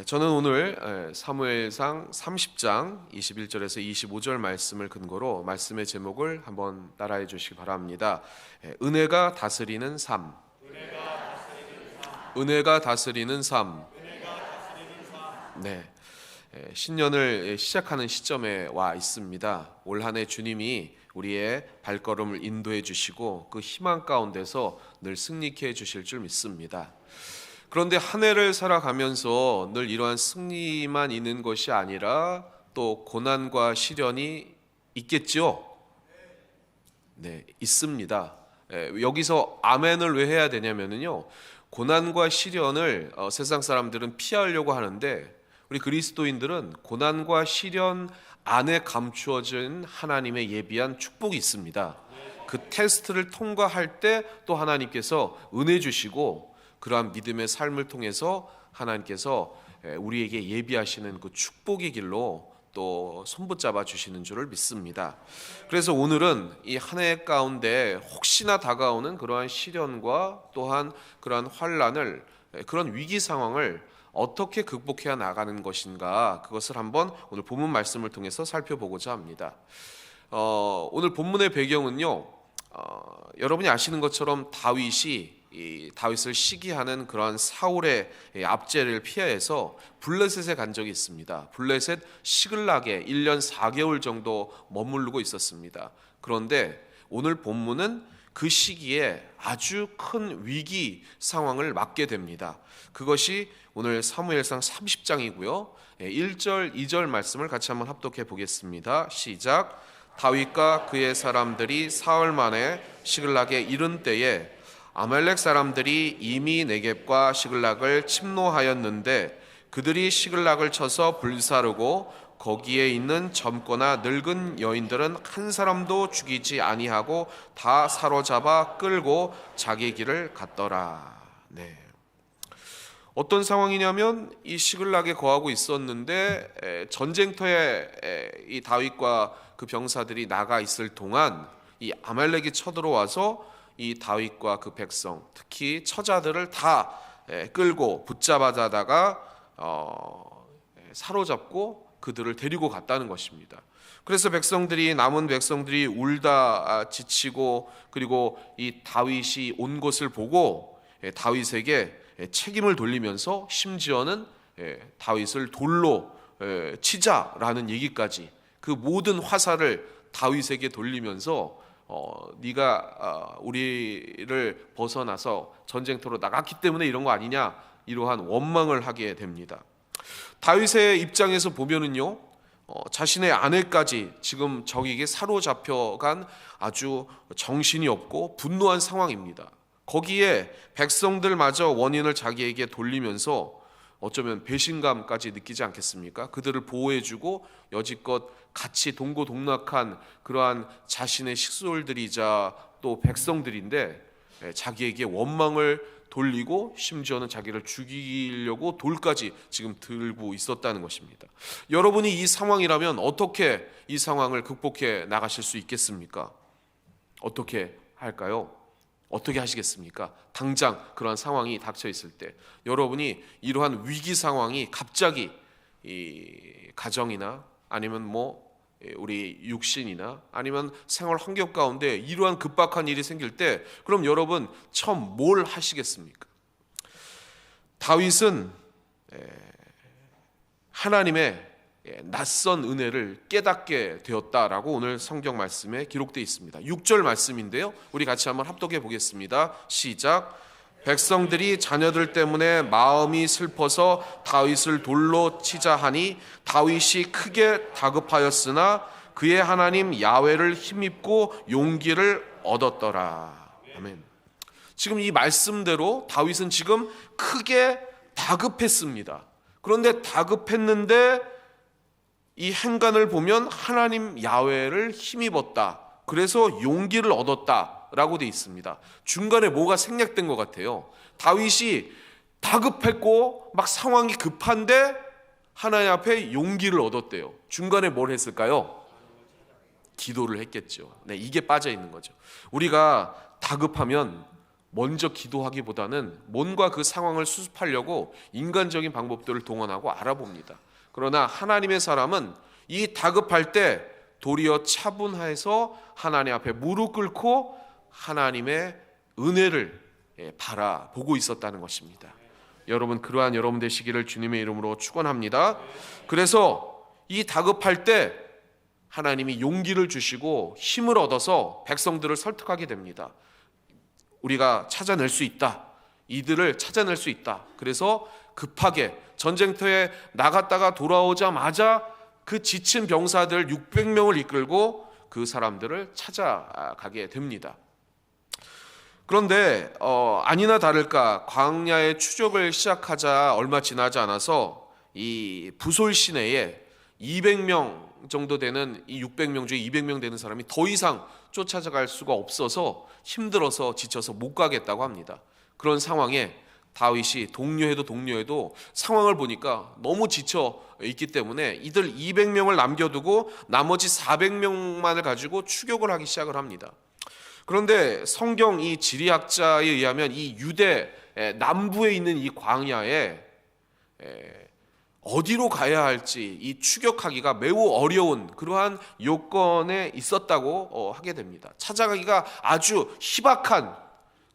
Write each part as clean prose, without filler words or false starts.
저는 오늘 사무엘상 30장 21절에서 25절 말씀을 근거로 말씀의 제목을 한번 따라해 주시기 바랍니다. 은혜가 다스리는 삶. 은혜가 다스리는 삶. 네. 신년을 시작하는 시점에 와 있습니다. 올 한 해 주님이 우리의 발걸음을 인도해 주시고 그 희망 가운데서 늘 승리케 해 주실 줄 믿습니다. 그런데 한 해를 살아가면서 늘 이러한 승리만 있는 것이 아니라 또 고난과 시련이 있겠죠? 네, 있습니다. 여기서 아멘을 왜 해야 되냐면요, 고난과 시련을 세상 사람들은 피하려고 하는데 우리 그리스도인들은 고난과 시련 안에 감추어진 하나님의 예비한 축복이 있습니다. 그 테스트를 통과할 때 또 하나님께서 은혜 주시고 그러한 믿음의 삶을 통해서 하나님께서 우리에게 예비하시는 그 축복의 길로 또 손붙잡아 주시는 줄을 믿습니다. 그래서 오늘은 이 한 해 가운데 혹시나 다가오는 그러한 시련과 또한 그러한 환난을, 그런 위기 상황을 어떻게 극복해야 나가는 것인가, 그것을 한번 오늘 본문 말씀을 통해서 살펴보고자 합니다. 오늘 본문의 배경은요, 여러분이 아시는 것처럼 다윗을 시기하는 그러한 사울의 압제를 피해서 블레셋에 간 적이 있습니다. 블레셋 시글락에 1년 4개월 정도 머무르고 있었습니다. 그런데 오늘 본문은 그 시기에 아주 큰 위기 상황을 맞게 됩니다. 그것이 오늘 사무엘상 30장이고요. 1절, 2절 말씀을 같이 한번 합독해 보겠습니다. 시작. 다윗과 그의 사람들이 사흘 만에 시글락에 이른 때에 아말렉 사람들이 이미 네겝과 시글락을 침노하였는데 그들이 시글락을 쳐서 불사르고 거기에 있는 젊거나 늙은 여인들은 한 사람도 죽이지 아니하고 다 사로잡아 끌고 자기 길을 갔더라. 네. 어떤 상황이냐면 이 시글락에 거하고 있었는데 전쟁터에 이 다윗과 그 병사들이 나가 있을 동안 이 아말렉이 쳐들어와서 이 다윗과 그 백성, 특히 처자들을 다 끌고 붙잡아다가 사로잡고 그들을 데리고 갔다는 것입니다. 그래서 남은 백성들이 울다 지치고, 그리고 이 다윗이 온 것을 보고 다윗에게 책임을 돌리면서 심지어는 다윗을 돌로 치자라는 얘기까지, 그 모든 화살을 다윗에게 돌리면서 네가 우리를 벗어나서 전쟁터로 나갔기 때문에 이런 거 아니냐, 이러한 원망을 하게 됩니다. 다윗의 입장에서 보면은요, 자신의 아내까지 지금 적에게 사로잡혀간 아주 정신이 없고 분노한 상황입니다. 거기에 백성들마저 원인을 자기에게 돌리면서 어쩌면 배신감까지 느끼지 않겠습니까? 그들을 보호해주고 여지껏 같이 동고동락한 그러한 자신의 식솔들이자 또 백성들인데 자기에게 원망을 돌리고 심지어는 자기를 죽이려고 돌까지 지금 들고 있었다는 것입니다. 여러분이 이 상황이라면 어떻게 이 상황을 극복해 나가실 수 있겠습니까? 어떻게 할까요? 어떻게 하시겠습니까? 당장 그러한 상황이 닥쳐 있을 때 여러분이 이러한 위기 상황이 갑자기 이 가정이나 아니면 우리 육신이나 아니면 생활 환경 가운데 이러한 급박한 일이 생길 때 그럼 여러분 처음 뭘 하시겠습니까? 다윗은 하나님의 낯선 은혜를 깨닫게 되었다라고 오늘 성경 말씀에 기록되어 있습니다. 6절 말씀인데요, 우리 같이 한번 합독해 보겠습니다. 시작. 백성들이 자녀들 때문에 마음이 슬퍼서 다윗을 돌로 치자 하니 다윗이 크게 다급하였으나 그의 하나님 야훼를 힘입고 용기를 얻었더라. 아멘. 지금 이 말씀대로 다윗은 지금 크게 다급했습니다. 그런데 다급했는데 이 행간을 보면 하나님 야훼를 힘입었다, 그래서 용기를 얻었다라고 되어 있습니다. 중간에 뭐가 생략된 것 같아요. 다윗이 다급했고 막 상황이 급한데 하나님 앞에 용기를 얻었대요. 중간에 뭘 했을까요? 기도를 했겠죠. 네, 이게 빠져 있는 거죠. 우리가 다급하면 먼저 기도하기보다는 뭔가 그 상황을 수습하려고 인간적인 방법들을 동원하고 알아봅니다. 그러나 하나님의 사람은 이 다급할 때 도리어 차분해서 하나님 앞에 무릎 꿇고 하나님의 은혜를 바라보고 있었다는 것입니다. 여러분, 그러한 여러분 되시기를 주님의 이름으로 축원합니다. 그래서 이 다급할 때 하나님이 용기를 주시고 힘을 얻어서 백성들을 설득하게 됩니다. 우리가 찾아낼 수 있다. 이들을 찾아낼 수 있다. 그래서 급하게 전쟁터에 나갔다가 돌아오자마자 그 지친 병사들 600명을 이끌고 그 사람들을 찾아가게 됩니다. 그런데 아니나 다를까 광야의 추적을 시작하자 얼마 지나지 않아서 이 부솔 시내에 200명 정도 되는 이 600명 중에 200명 되는 사람이 더 이상 쫓아갈 수가 없어서 힘들어서 지쳐서 못 가겠다고 합니다. 그런 상황에 다윗이 동료해도 상황을 보니까 너무 지쳐 있기 때문에 이들 200명을 남겨두고 나머지 400명만을 가지고 추격을 하기 시작을 합니다. 그런데 성경 이 지리학자에 의하면 이 유대 남부에 있는 이 광야에 어디로 가야 할지 이 추격하기가 매우 어려운 그러한 요건에 있었다고 하게 됩니다. 찾아가기가 아주 희박한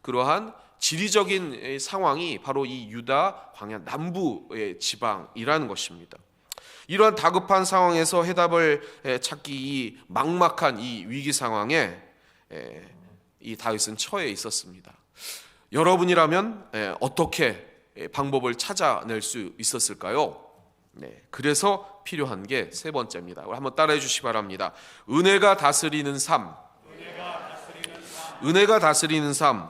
그러한 지리적인 상황이 바로 이 유다 광야 남부의 지방이라는 것입니다. 이러한 다급한 상황에서 해답을 찾기 이 막막한 이 위기 상황에 이 다윗은 처해 있었습니다. 여러분이라면 어떻게 방법을 찾아낼 수 있었을까요? 그래서 필요한 게 세 번째입니다. 한번 따라해 주시기 바랍니다. 은혜가 다스리는 삶. 은혜가 다스리는 삶.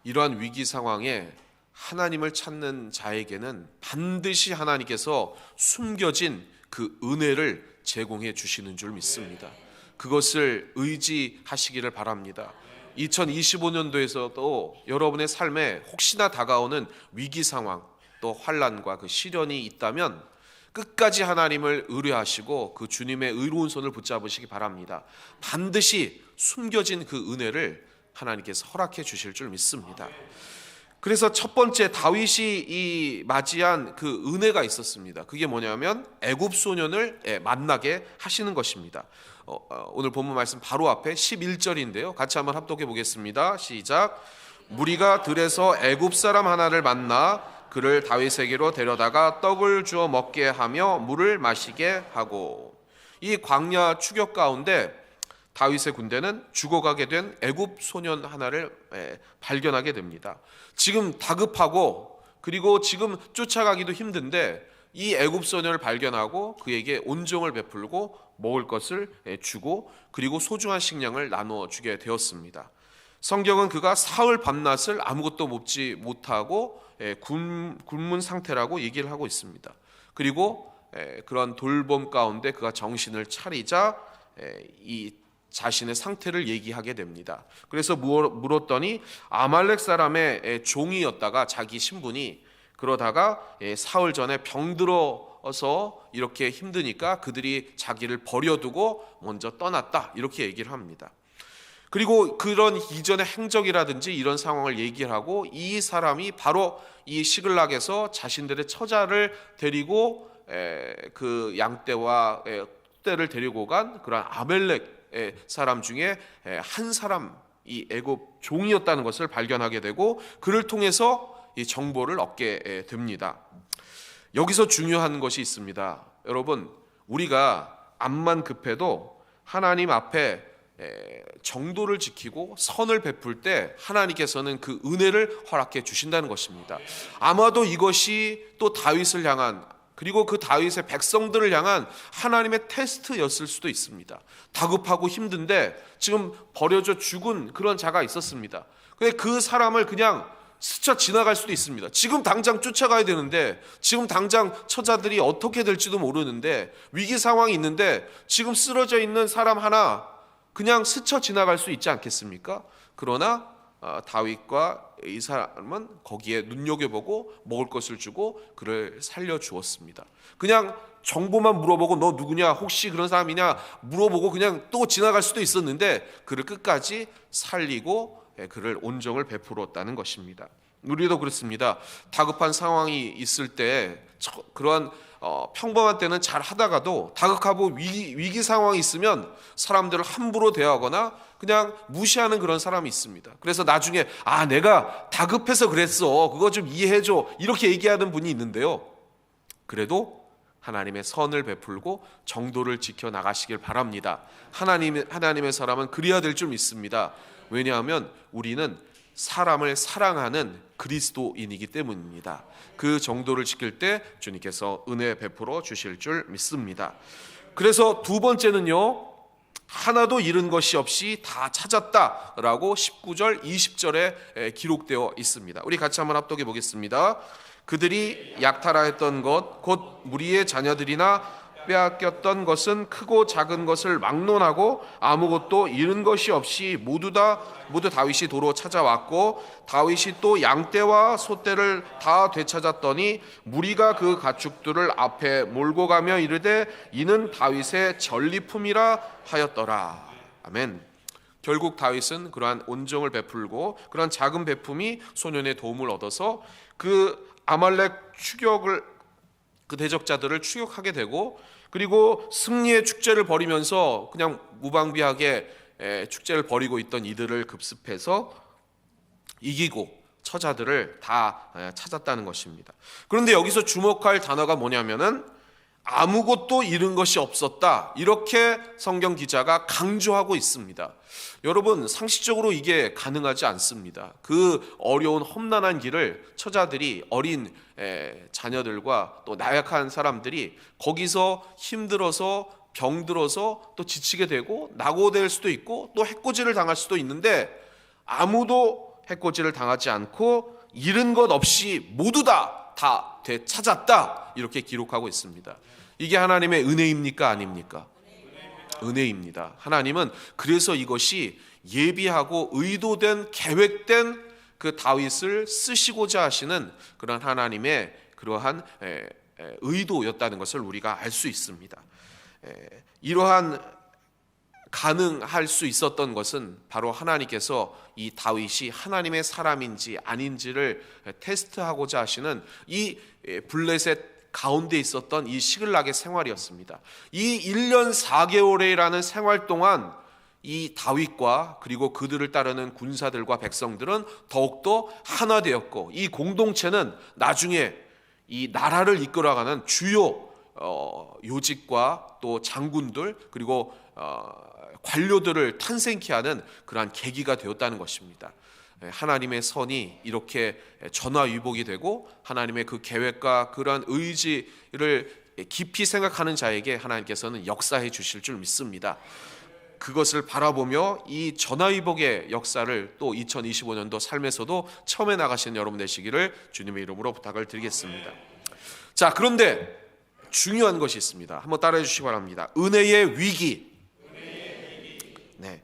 이러한 위기 상황에 하나님을 찾는 자에게는 반드시 하나님께서 숨겨진 그 은혜를 제공해 주시는 줄 믿습니다. 그것을 의지하시기를 바랍니다. 2025년도에서도 여러분의 삶에 혹시나 다가오는 위기 상황 또 환난과 그 시련이 있다면 끝까지 하나님을 의뢰하시고 그 주님의 의로운 손을 붙잡으시기 바랍니다. 반드시 숨겨진 그 은혜를 하나님께서 허락해 주실 줄 믿습니다. 그래서 첫 번째 다윗이 이 맞이한 그 은혜가 있었습니다. 그게 뭐냐면 애굽 소년을 만나게 하시는 것입니다. 오늘 본문 말씀 바로 앞에 11절인데요. 같이 한번 합독해 보겠습니다. 시작. 무리가 들에서 애굽 사람 하나를 만나 그를 다윗에게로 데려다가 떡을 주어 먹게 하며 물을 마시게 하고. 이 광야 추격 가운데 다윗의 군대는 죽어가게 된 애굽 소년 하나를 발견하게 됩니다. 지금 다급하고 그리고 지금 쫓아가기도 힘든데 이 애굽 소년을 발견하고 그에게 온정을 베풀고 먹을 것을 주고 그리고 소중한 식량을 나누어 주게 되었습니다. 성경은 그가 사흘 밤낮을 아무것도 먹지 못하고 굶은 상태라고 얘기를 하고 있습니다. 그리고 그런 돌봄 가운데 그가 정신을 차리자 이 자신의 상태를 얘기하게 됩니다. 그래서 물었더니 아말렉 사람의 종이었다가 자기 신분이 그러다가 사흘 전에 병들어서 이렇게 힘드니까 그들이 자기를 버려두고 먼저 떠났다 이렇게 얘기를 합니다. 그리고 그런 이전의 행적이라든지 이런 상황을 얘기를 하고 이 사람이 바로 이 시글락에서 자신들의 처자를 데리고 그 양떼와 떼를 데리고 간 그런 아멜렉 사람 중에 한 사람 이 애굽 종이었다는 것을 발견하게 되고 그를 통해서 이 정보를 얻게 됩니다. 여기서 중요한 것이 있습니다. 여러분, 우리가 암만 급해도 하나님 앞에 정도를 지키고 선을 베풀 때 하나님께서는 그 은혜를 허락해 주신다는 것입니다. 아마도 이것이 또 다윗을 향한 그리고 그 다윗의 백성들을 향한 하나님의 테스트였을 수도 있습니다. 다급하고 힘든데 지금 버려져 죽은 그런 자가 있었습니다. 근데 그 사람을 그냥 스쳐 지나갈 수도 있습니다. 지금 당장 쫓아가야 되는데 지금 당장 처자들이 어떻게 될지도 모르는데 위기 상황이 있는데 지금 쓰러져 있는 사람 하나 그냥 스쳐 지나갈 수 있지 않겠습니까? 그러나 다윗과 이 사람은 거기에 눈여겨보고 먹을 것을 주고 그를 살려주었습니다. 그냥 정보만 물어보고 너 누구냐 혹시 그런 사람이냐 물어보고 그냥 또 지나갈 수도 있었는데 그를 끝까지 살리고 그를 온정을 베풀었다는 것입니다. 우리도 그렇습니다. 다급한 상황이 있을 때 그러한 평범한 때는 잘 하다가도 다급하고 위기 상황이 있으면 사람들을 함부로 대하거나 그냥 무시하는 그런 사람이 있습니다. 그래서 나중에 내가 다급해서 그랬어, 그거 좀 이해해줘, 이렇게 얘기하는 분이 있는데요, 그래도 하나님의 선을 베풀고 정도를 지켜나가시길 바랍니다. 하나님의 사람은 그래야 될 줄 믿습니다. 왜냐하면 우리는 사람을 사랑하는 그리스도인이기 때문입니다. 그 정도를 지킬 때 주님께서 은혜 베풀어 주실 줄 믿습니다. 그래서 두 번째는요, 하나도 잃은 것이 없이 다 찾았다라고 19절 20절에 기록되어 있습니다. 우리 같이 한번 합독해 보겠습니다. 그들이 약탈하였던 것 곧 무리의 자녀들이나 빼앗겼던 것은 크고 작은 것을 막론하고 아무것도 잃은 것이 없이 모두 다윗이 도로 찾아왔고, 다윗이 또 양떼와 소떼를 다 되찾았더니 무리가 그 가축들을 앞에 몰고 가며 이르되 이는 다윗의 전리품이라 하였더라. 아멘. 결국 다윗은 그러한 온정을 베풀고 그러한 작은 베품이 소년의 도움을 얻어서 그 아말렉 그 대적자들을 추격하게 되고, 그리고 승리의 축제를 벌이면서 그냥 무방비하게 축제를 벌이고 있던 이들을 급습해서 이기고 처자들을 다 찾았다는 것입니다. 그런데 여기서 주목할 단어가 뭐냐면은 아무것도 잃은 것이 없었다, 이렇게 성경 기자가 강조하고 있습니다. 여러분, 상식적으로 이게 가능하지 않습니다. 그 어려운 험난한 길을 처자들이, 어린 자녀들과 또 나약한 사람들이 거기서 힘들어서 병들어서 또 지치게 되고 낙오될 수도 있고 또 해코지를 당할 수도 있는데, 아무도 해코지를 당하지 않고 잃은 것 없이 모두 다 되찾았다, 이렇게 기록하고 있습니다. 이게 하나님의 은혜입니까, 아닙니까? 은혜입니다. 하나님은 그래서 이것이 예비하고 의도된, 계획된 그 다윗을 쓰시고자 하시는 그런 하나님의 그러한 의도였다는 것을 우리가 알 수 있습니다. 이러한 가능할 수 있었던 것은 바로 하나님께서 이 다윗이 하나님의 사람인지 아닌지를 테스트하고자 하시는 이 블레셋 가운데 있었던 이 시글락의 생활이었습니다. 이 1년 4개월이라는 생활 동안 이 다윗과 그리고 그들을 따르는 군사들과 백성들은 더욱더 하나 되었고, 이 공동체는 나중에 이 나라를 이끌어가는 주요 요직과 또 장군들 그리고 관료들을 탄생케 하는 그러한 계기가 되었다는 것입니다. 하나님의 선이 이렇게 전화위복이 되고 하나님의 그 계획과 그러한 의지를 깊이 생각하는 자에게 하나님께서는 역사해 주실 줄 믿습니다. 그것을 바라보며 이 전화위복의 역사를 또 2025년도 삶에서도 처음에 나가시는 여러분 되시기를 주님의 이름으로 부탁을 드리겠습니다. 자, 그런데 중요한 것이 있습니다. 한번 따라해 주시기 바랍니다. 은혜의 위기. 네.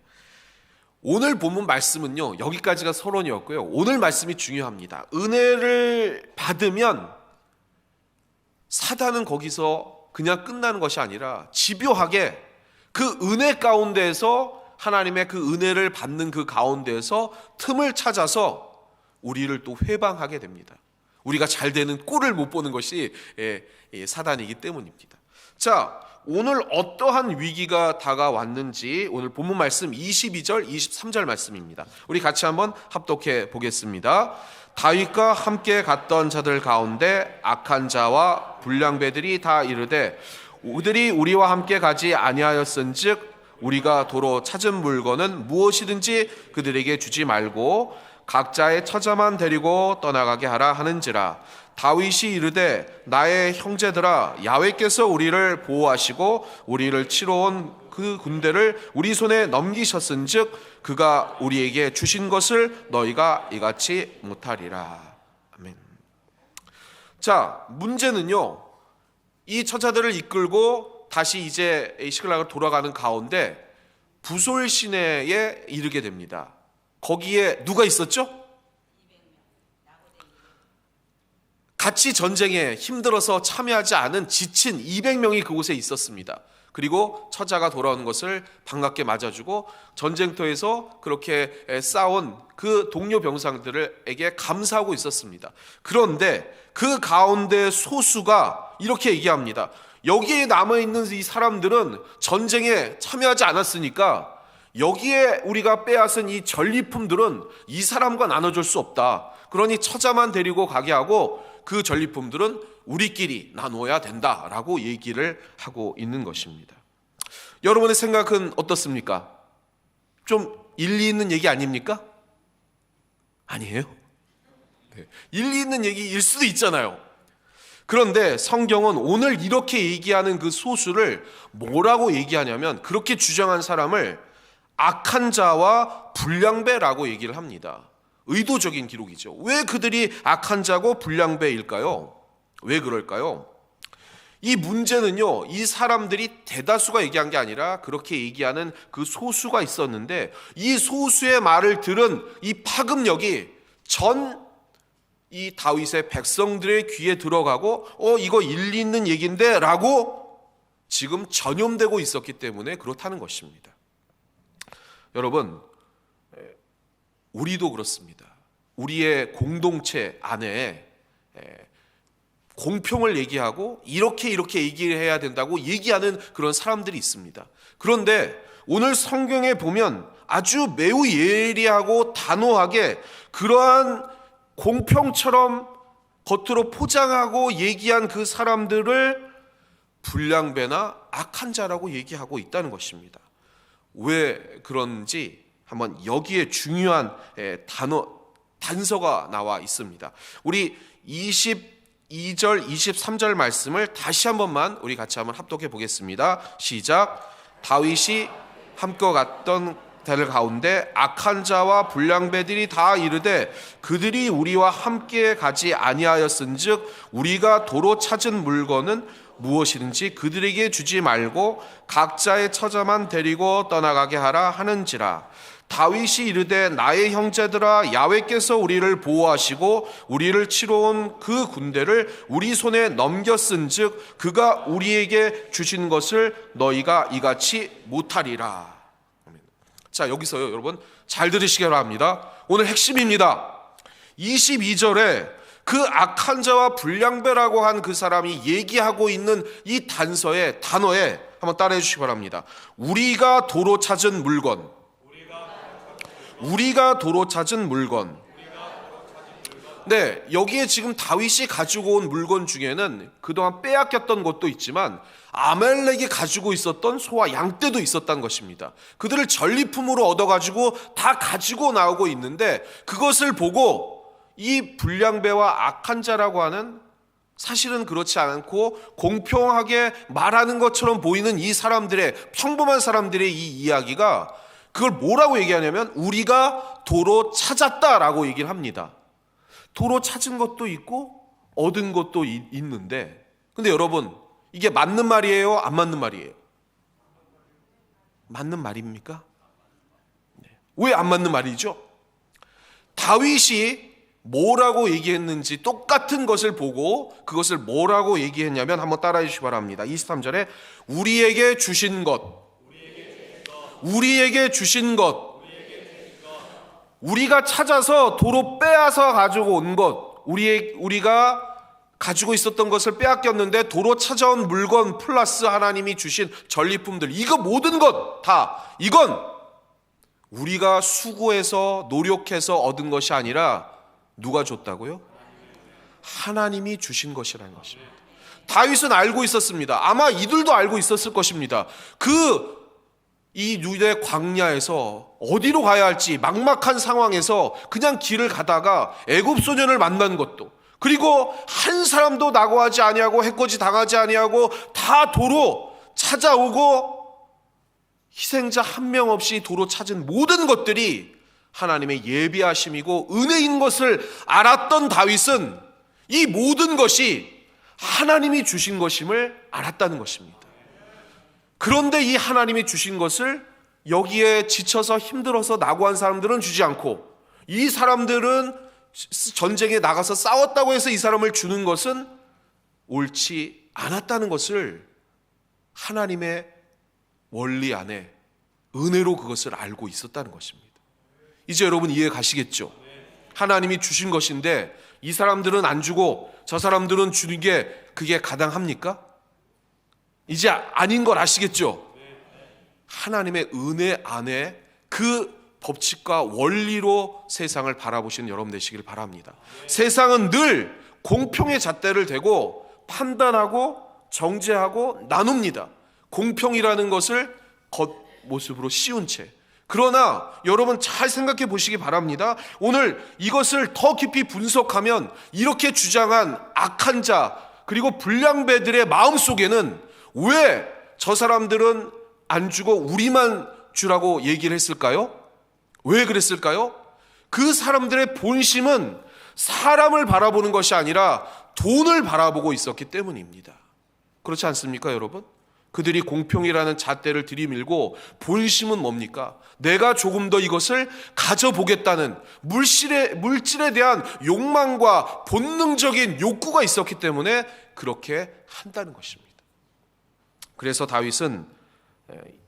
오늘 본문 말씀은요, 여기까지가 서론이었고요. 오늘 말씀이 중요합니다. 은혜를 받으면 사단은 거기서 그냥 끝나는 것이 아니라 집요하게 그 은혜 가운데에서, 하나님의 그 은혜를 받는 그 가운데에서 틈을 찾아서 우리를 또 회방하게 됩니다. 우리가 잘 되는 꼴을 못 보는 것이 사단이기 때문입니다. 자, 오늘 어떠한 위기가 다가왔는지 오늘 본문 말씀 22절 23절 말씀입니다. 우리 같이 한번 합독해 보겠습니다. 다윗과 함께 갔던 자들 가운데 악한 자와 불량배들이 다 이르되 그들이 우리와 함께 가지 아니하였은즉 우리가 도로 찾은 물건은 무엇이든지 그들에게 주지 말고 각자의 처자만 데리고 떠나가게 하라 하는지라. 다윗이 이르되 나의 형제들아, 야훼께서 우리를 보호하시고 우리를 치러 온 그 군대를 우리 손에 넘기셨은즉 그가 우리에게 주신 것을 너희가 이같이 못하리라. 아멘. 자, 문제는요, 이 처자들을 이끌고 다시 이제 시글락을 돌아가는 가운데 부솔 시내에 이르게 됩니다. 거기에 누가 있었죠? 같이 전쟁에 힘들어서 참여하지 않은 지친 200명이 그곳에 있었습니다. 그리고 처자가 돌아오는 것을 반갑게 맞아주고 전쟁터에서 그렇게 싸운 그 동료 병사들에게 감사하고 있었습니다. 그런데 그 가운데 소수가 이렇게 얘기합니다. 여기에 남아있는 이 사람들은 전쟁에 참여하지 않았으니까 여기에 우리가 빼앗은 이 전리품들은 이 사람과 나눠줄 수 없다. 그러니 처자만 데리고 가게 하고 그 전리품들은 우리끼리 나눠야 된다라고 얘기를 하고 있는 것입니다. 여러분의 생각은 어떻습니까? 좀 일리 있는 얘기 아닙니까? 아니에요? 네. 일리 있는 얘기일 수도 있잖아요. 그런데 성경은 오늘 이렇게 얘기하는 그 소수를 뭐라고 얘기하냐면, 그렇게 주장한 사람을 악한 자와 불량배라고 얘기를 합니다. 의도적인 기록이죠. 왜 그들이 악한 자고 불량배일까요? 왜 그럴까요? 이 문제는요, 이 사람들이 대다수가 얘기한 게 아니라 그렇게 얘기하는 그 소수가 있었는데, 이 소수의 말을 들은 이 파급력이 이 다윗의 백성들의 귀에 들어가고 이거 일리 있는 얘기인데 라고 지금 전염되고 있었기 때문에 그렇다는 것입니다. 여러분, 우리도 그렇습니다. 우리의 공동체 안에 공평을 얘기하고 이렇게 얘기를 해야 된다고 얘기하는 그런 사람들이 있습니다. 그런데 오늘 성경에 보면 아주 매우 예리하고 단호하게 그러한 공평처럼 겉으로 포장하고 얘기한 그 사람들을 불량배나 악한 자라고 얘기하고 있다는 것입니다. 왜 그런지 한번 여기에 중요한 단서가 나와 있습니다. 우리 22절, 23절 말씀을 다시 한 번만 우리 같이 한번 합독해 보겠습니다. 시작. 다윗이 함께 갔던 들 가운데 악한 자와 불량배들이 다 이르되 그들이 우리와 함께 가지 아니하였은즉 우리가 도로 찾은 물건은 무엇이든지 그들에게 주지 말고 각자의 처자만 데리고 떠나가게 하라 하는지라. 다윗이 이르되 나의 형제들아, 야훼께서 우리를 보호하시고 우리를 치러 온 그 군대를 우리 손에 넘겼은즉 그가 우리에게 주신 것을 너희가 이같이 못하리라. 자, 여기서요, 여러분 잘 들으시기 바랍니다. 오늘 핵심입니다. 22절에 그 악한 자와 불량배라고 한 그 사람이 얘기하고 있는 이 단어에 한번 따라해 주시기 바랍니다. 우리가 도로 찾은 물건. 우리가 도로 찾은 물건. 네, 여기에 지금 다윗이 가지고 온 물건 중에는 그동안 빼앗겼던 것도 있지만 아멜렉이 가지고 있었던 소와 양떼도 있었다는 것입니다. 그들을 전리품으로 얻어가지고 다 가지고 나오고 있는데, 그것을 보고 이 불량배와 악한 자라고 하는, 사실은 그렇지 않고 공평하게 말하는 것처럼 보이는 이 사람들의, 평범한 사람들의 이 이야기가 그걸 뭐라고 얘기하냐면 우리가 도로 찾았다라고 얘기를 합니다. 도로 찾은 것도 있고 얻은 것도 있는데, 근데 여러분 이게 맞는 말이에요? 안 맞는 말이에요? 맞는 말입니까? 네. 왜 안 맞는 말이죠? 다윗이 뭐라고 얘기했는지 똑같은 것을 보고 그것을 뭐라고 얘기했냐면 한번 따라해 주시기 바랍니다. 23절에 우리에게 주신 것, 우리에게 주신 것, 우리가 찾아서 도로 빼앗아 가지고 온 것, 우리가 가지고 있었던 것을 빼앗겼는데 도로 찾아온 물건 플러스 하나님이 주신 전리품들, 이거 모든 것 다, 이건 우리가 수고해서 노력해서 얻은 것이 아니라 누가 줬다고요? 하나님이 주신 것이라는 것입니다. 다윗은 알고 있었습니다. 아마 이들도 알고 있었을 것입니다. 이 유대 광야에서 어디로 가야 할지 막막한 상황에서 그냥 길을 가다가 애굽 소년을 만난 것도, 그리고 한 사람도 낙오하지 아니하고 해코지 당하지 아니하고 다 도로 찾아오고 희생자 한 명 없이 도로 찾은 모든 것들이 하나님의 예비하심이고 은혜인 것을 알았던 다윗은 이 모든 것이 하나님이 주신 것임을 알았다는 것입니다. 그런데 이 하나님이 주신 것을 여기에 지쳐서 힘들어서 낙오한 사람들은 주지 않고, 이 사람들은 전쟁에 나가서 싸웠다고 해서 이 사람을 주는 것은 옳지 않았다는 것을 하나님의 원리 안에 은혜로 그것을 알고 있었다는 것입니다. 이제 여러분 이해 가시겠죠? 하나님이 주신 것인데 이 사람들은 안 주고 저 사람들은 주는 게 그게 가당합니까? 이제 아닌 걸 아시겠죠? 하나님의 은혜 안에 그 법칙과 원리로 세상을 바라보시는 여러분 되시길 바랍니다. 세상은 늘 공평의 잣대를 대고 판단하고 정죄하고 나눕니다. 공평이라는 것을 겉모습으로 씌운 채. 그러나 여러분 잘 생각해 보시기 바랍니다. 오늘 이것을 더 깊이 분석하면 이렇게 주장한 악한 자 그리고 불량배들의 마음속에는 왜 저 사람들은 안 주고 우리만 주라고 얘기를 했을까요? 왜 그랬을까요? 그 사람들의 본심은 사람을 바라보는 것이 아니라 돈을 바라보고 있었기 때문입니다. 그렇지 않습니까, 여러분? 그들이 공평이라는 잣대를 들이밀고 본심은 뭡니까? 내가 조금 더 이것을 가져보겠다는 물질에 대한 욕망과 본능적인 욕구가 있었기 때문에 그렇게 한다는 것입니다. 그래서 다윗은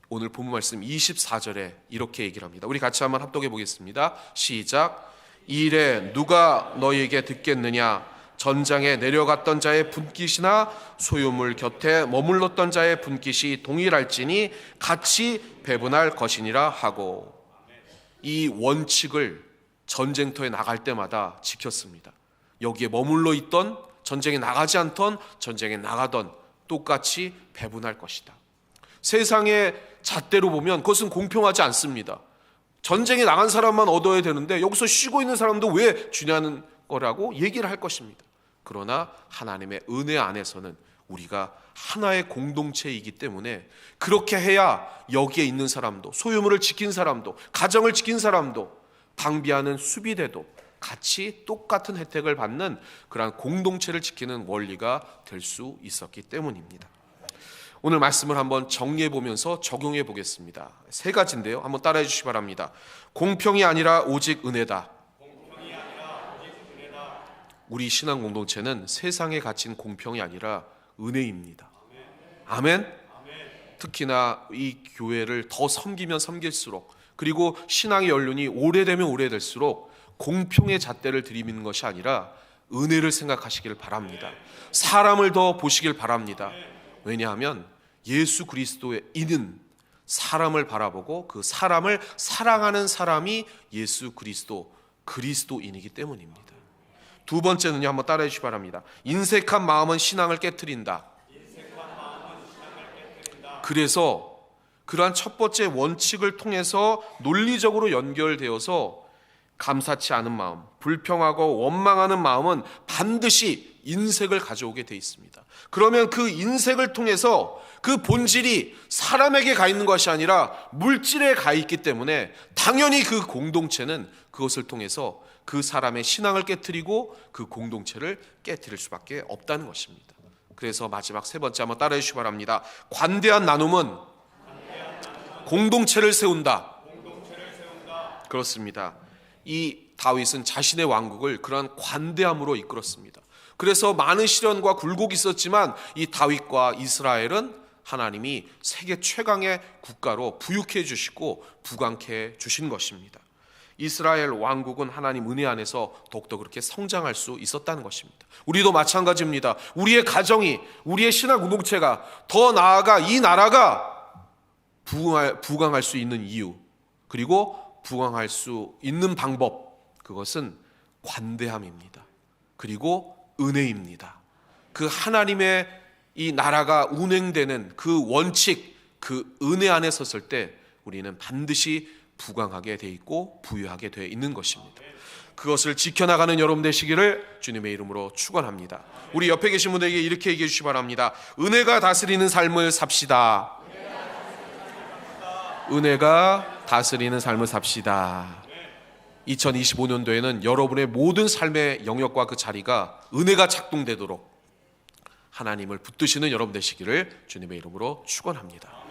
오늘 본문 말씀 24절에 이렇게 얘기를 합니다. 우리 같이 한번 합독해 보겠습니다. 시작. 이 일에 누가 너희에게 듣겠느냐? 전장에 내려갔던 자의 분깃이나 소유물 곁에 머물렀던 자의 분깃이 동일할지니 같이 배분할 것이니라 하고, 이 원칙을 전쟁터에 나갈 때마다 지켰습니다. 여기에 머물러 있던, 전쟁에 나가지 않던, 전쟁에 나가던 똑같이 배분할 것이다. 세상의 잣대로 보면 그것은 공평하지 않습니다. 전쟁에 나간 사람만 얻어야 되는데 여기서 쉬고 있는 사람도 왜 주냐는 거라고 얘기를 할 것입니다. 그러나 하나님의 은혜 안에서는 우리가 하나의 공동체이기 때문에 그렇게 해야 여기에 있는 사람도, 소유물을 지킨 사람도, 가정을 지킨 사람도, 방비하는 수비대도 같이 똑같은 혜택을 받는 그러한 공동체를 지키는 원리가 될 수 있었기 때문입니다. 오늘 말씀을 한번 정리해 보면서 적용해 보겠습니다. 세 가지인데요. 한번 따라해 주시기 바랍니다. 공평이 아니라 오직 은혜다. 우리 신앙 공동체는 세상에 갇힌 공평이 아니라 은혜입니다. 아멘. 특히나 이 교회를 더 섬기면 섬길수록, 그리고 신앙의 연륜이 오래되면 오래될수록 공평의 잣대를 들이미는 것이 아니라 은혜를 생각하시기를 바랍니다. 사람을 더 보시길 바랍니다. 왜냐하면 예수 그리스도의 이는 사람을 바라보고 그 사람을 사랑하는 사람이 예수 그리스도인이기 때문입니다. 두 번째는요, 한번 따라해 주시기 바랍니다. 인색한 마음은 신앙을 깨트린다. 그래서 그러한 첫 번째 원칙을 통해서 논리적으로 연결되어서 감사치 않은 마음, 불평하고 원망하는 마음은 반드시 인색을 가져오게 돼 있습니다. 그러면 그 인색을 통해서 그 본질이 사람에게 가 있는 것이 아니라 물질에 가 있기 때문에 당연히 그 공동체는 그것을 통해서 그 사람의 신앙을 깨트리고 그 공동체를 깨트릴 수밖에 없다는 것입니다. 그래서 마지막 세 번째 한번 따라해 주시기 바랍니다. 관대한 나눔은 공동체를 세운다. 그렇습니다. 이 다윗은 자신의 왕국을 그러한 관대함으로 이끌었습니다. 그래서 많은 시련과 굴곡이 있었지만 이 다윗과 이스라엘은 하나님이 세계 최강의 국가로 부유케 해주시고 부강케 해주신 것입니다. 이스라엘 왕국은 하나님 은혜 안에서 더욱더 그렇게 성장할 수 있었다는 것입니다. 우리도 마찬가지입니다. 우리의 가정이, 우리의 신앙 공동체가 더 나아가 이 나라가 부강할 수 있는 이유, 그리고 부강할 수 있는 방법, 그것은 관대함입니다. 그리고 은혜입니다. 그 하나님의 이 나라가 운행되는 그 원칙, 그 은혜 안에 섰을 때 우리는 반드시 부강하게 돼 있고 부유하게 돼 있는 것입니다. 그것을 지켜나가는 여러분 되시기를 주님의 이름으로 축원합니다. 우리 옆에 계신 분들에게 이렇게 얘기해 주시기 바랍니다. 은혜가 다스리는 삶을 삽시다. 은혜가 다스리는 삶을 삽시다. 2025년도에는 여러분의 모든 삶의 영역과 그 자리가 은혜가 작동되도록 하나님을 붙드시는 여러분 되시기를 주님의 이름으로 축원합니다.